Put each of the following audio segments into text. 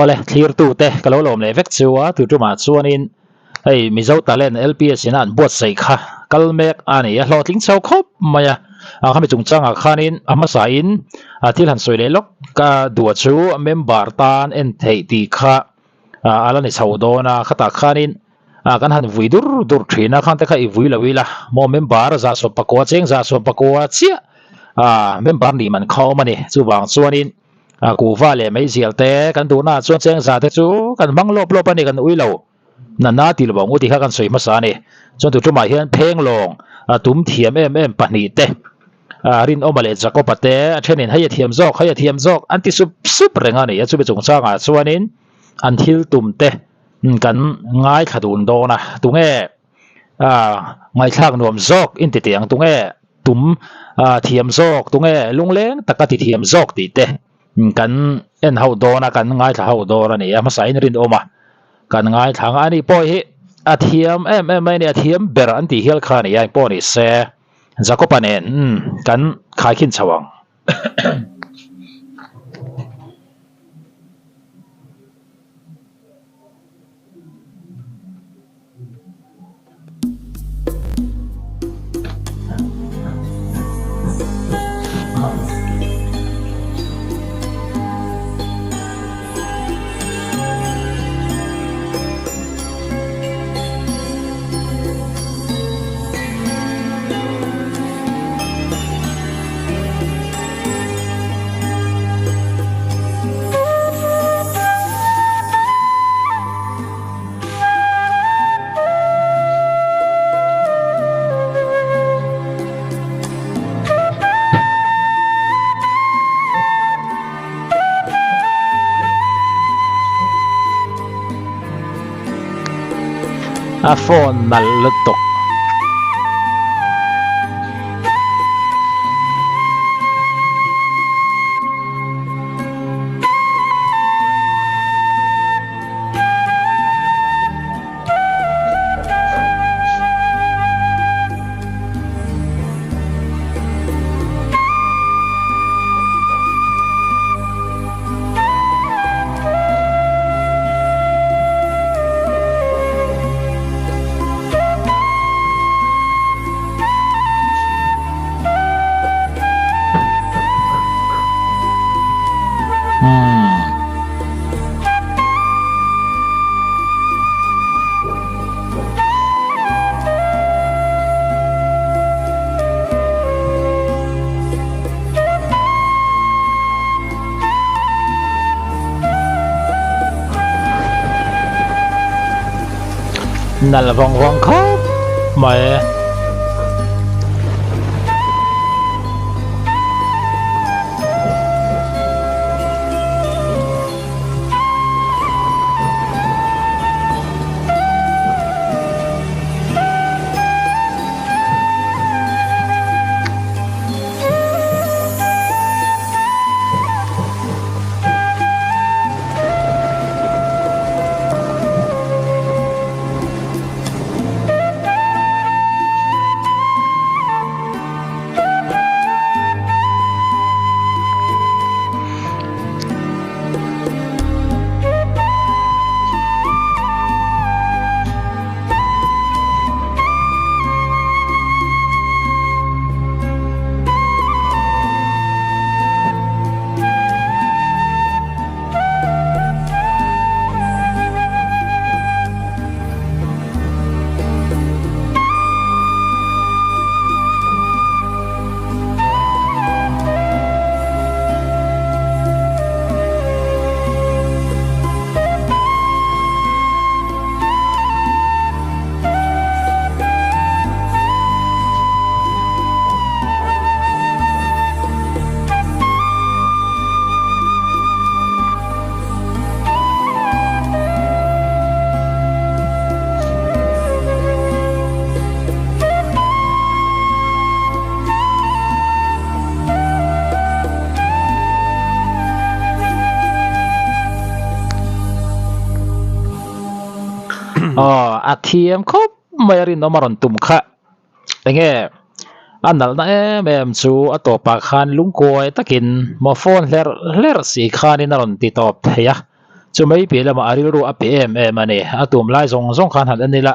ole clear tu te kalau lom le vek chuwa tu tuma chuanin hey Mizo talent LPS ina an buat sei kha kalmek ani a hlotling chau khop maya a khami chungchanga khanin ama sa in a thil han soile lok ka duwa chu member tan en thei ti kha ala ni chaudona khata khanin kan han vui dur thina khan te kha I vui lawila mo member za so pakwa cheng za so pakwa chia member ni man khaw mani chu wang chuanin ku va le mai zial te kan du na chuan cheng za te chu kan mang lop lop ani kan uilo na ti lo bang uti kha kan soi ma sa ni chuan tu tuma hian pheng long tum thiam em pahnih te Rinawma le Jacoba te a thenin haya thiam zawk anti sup renga ni chu be chung changa chuanin an thil tum te kan ngai thadun do na tunge ngai thak nuam zawk in ti tiang tunge tum thiam zawk tunge lungleng takati thiam zawk ti te kan en hau do na kan ngai tha hau do ra ni ama sa in Rinawma kan ngai thang ani poi hi a thiam mai ni a thiam ber an ti hel kha ni ai poi ni se Jacoba nen kan khai khin chawang a phone nal lutok nal vong khop mai THIAM khop mai Rinawma ron tum kha enge anal na em chu atopa khan lungkoi takin mo phone ler si khanin ron ti top ya chu mai pi lama aril ru a pm mani atum lai zong zong khan han anila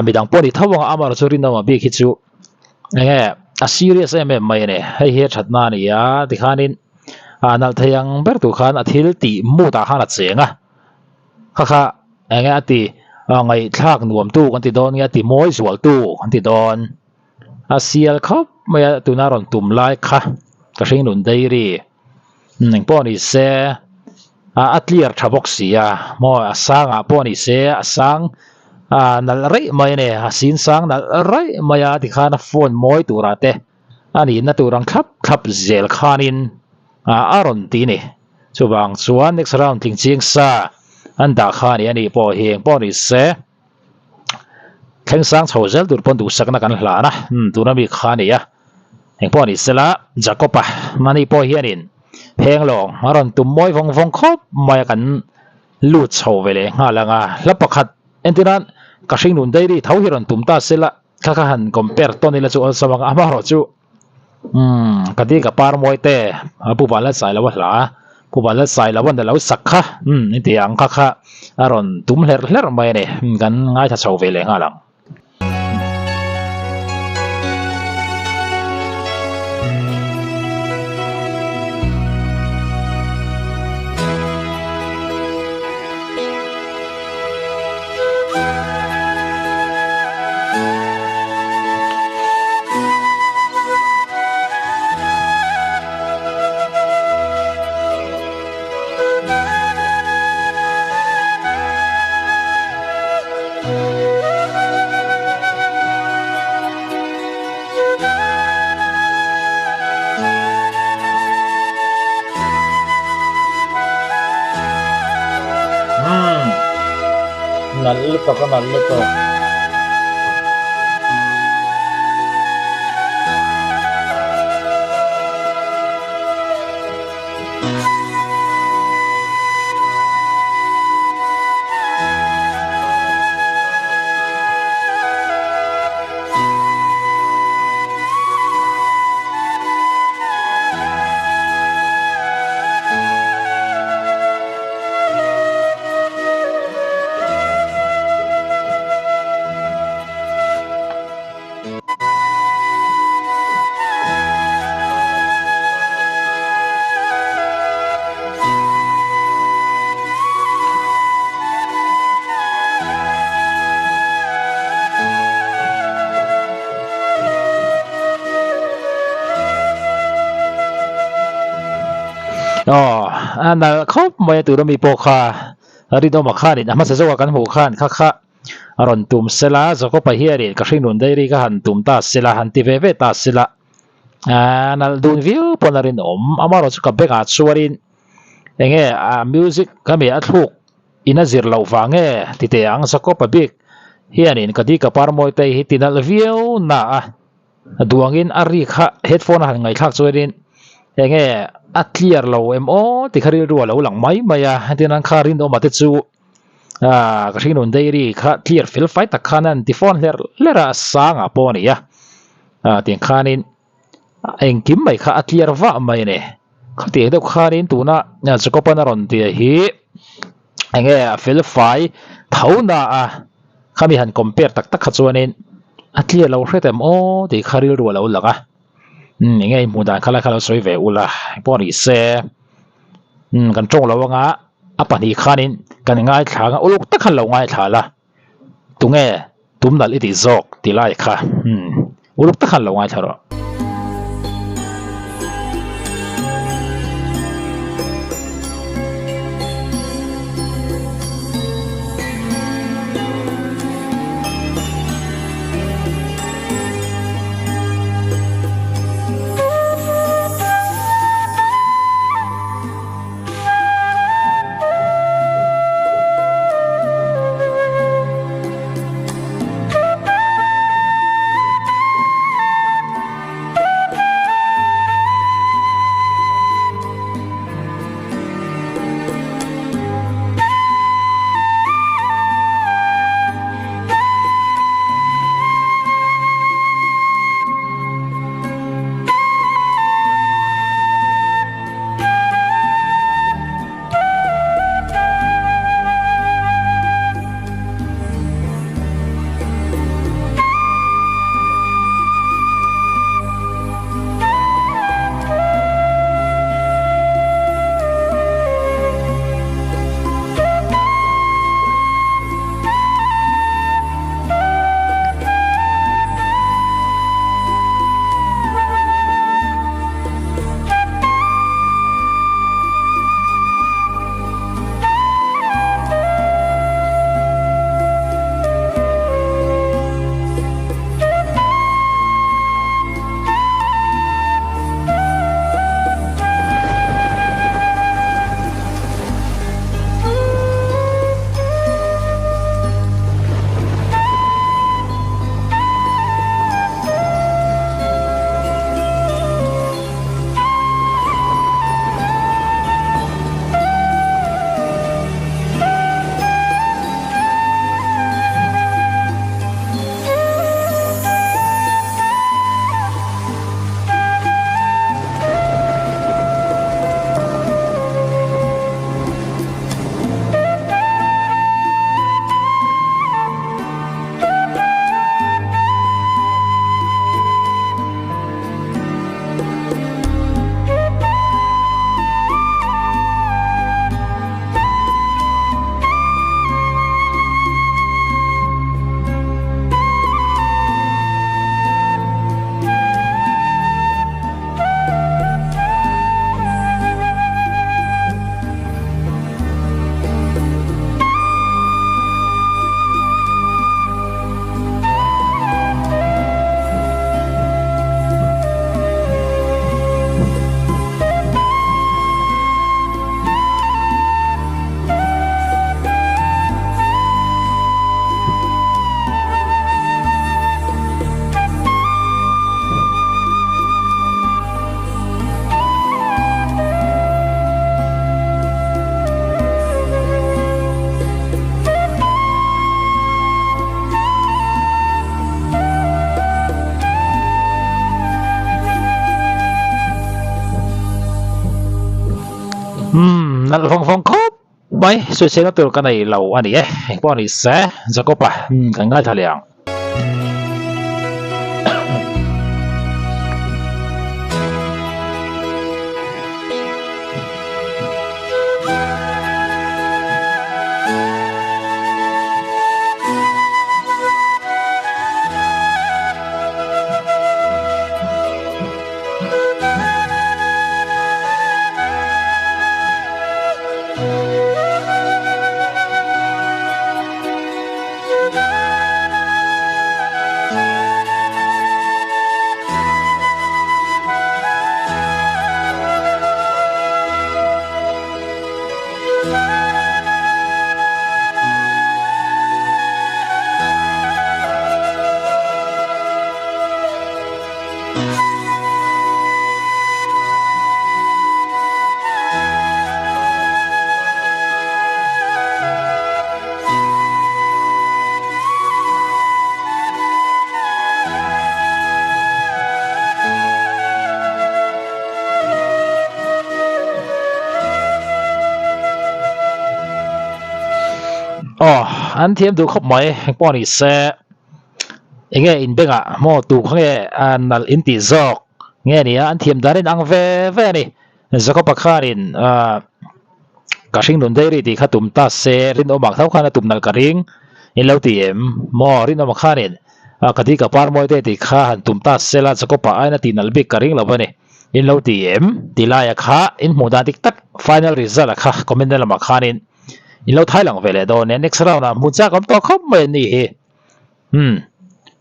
midang poni thawang amar chu Rinawma bi khi chu nge a serious mai ne hei he thatna ni ya tikhanin nal thayang ber tu khan athil ti mu ta khan a chenga kha nge ati ngai thak nuam tu kan ti don nge ti moi zual tu kan ti don a sial khop maya tuna ron tum lai kha ka hring nun dei ri ning poni se a clear thabok sia mo asanga poni se asang nal rei mai ne asin sang nal rei maya ti khana phone moi turate ani na turang khap zel khanin aron ti ni chuwang chuan next round tling ching sa anda khani ani po heng poni se theng sang chhozel tur pon du sakna kan hla na turami khani ya heng poni sela Jacoba mani po hianin heng long aron tum moi vong khop mai kan lut chho vele ngalanga lapakhat entinan ka hring nun dei ri thau hiron tum ta sela kha han compare to ni la chu sawang amaro chu kadi ka par moi te apu bala sai lawa hla pu bala sai lawan da lo sakha ni ti ang kha aron tum hler mai ne kan ngai tha chho vele ngalang nalluto ko nalluto nal khop mai turami po kha Rinawma khanin ama sa zawa kan hu khan kha aron tum sela Jacoba hiarin ka hring nun dei ri ka han tum ta sela han ti ve ta sela nal dun view ponarin amaro chu ka beka chuarin enge music kami athuk ina zir lo wange ti te ang Jacoba bik hianin ka di ka par moi te hi tinal view na duangin ari kha headphone han ngai thak chuarin enge a clear lo mo ti khari ru lo lang mai maya tinan kharin do mate chu ka hring nun dei ri kha clear fil fight ta khanan ti phone lera sanga poni ya tin khanin eng kim mai kha a clear wa mai ne khati do kharin tuna Jacoba na ron ti hi enge fil fight thauna khami han compare tak khachuanin a clear lo hretem o ti khari ru lo langa ngay mùa đại khá là soi về ula bỏ đi xe gần trong lâu ngã áp đi khanin gần ngay thả ngã lúc tất cả lâu ngay thả là tung nghe tum là ít ZAWK thì lại khá lúc tất cả lâu ngay thả rồi nal phong khop mai so se na tur ka nei lo ani po ni se Jacoba kan ngai thaliang anh thiêm du khóc mấy bọn đi xe nghe in bên à mò tu không nghe anh là in tí ZAWK nghe nè anh thiêm đã đến ăn về về nè giờ có bác хаrin cả sinh nôn đây thì khát tụm ta xe Rinawma tháo khăn tụm nal cả ring in lâu TIM mò Rinawma хаrin cái gì cả par mồi đây thì khá tụm ta xe là giờ có bác ai là tin nal big cả ring lâu nè in lâu TIM thì lại khá in một đàn tích tắc final result là khá comment là mà kharin in lâu thái lặng về lại đó nên next round là muốn ra công to không mấy nè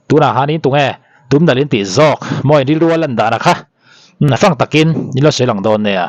tu na hanin tu nghe tụm nal in tí ZAWK mò in đi lua lần đã là khá phăng takin in lâu sẽ lặng đó nè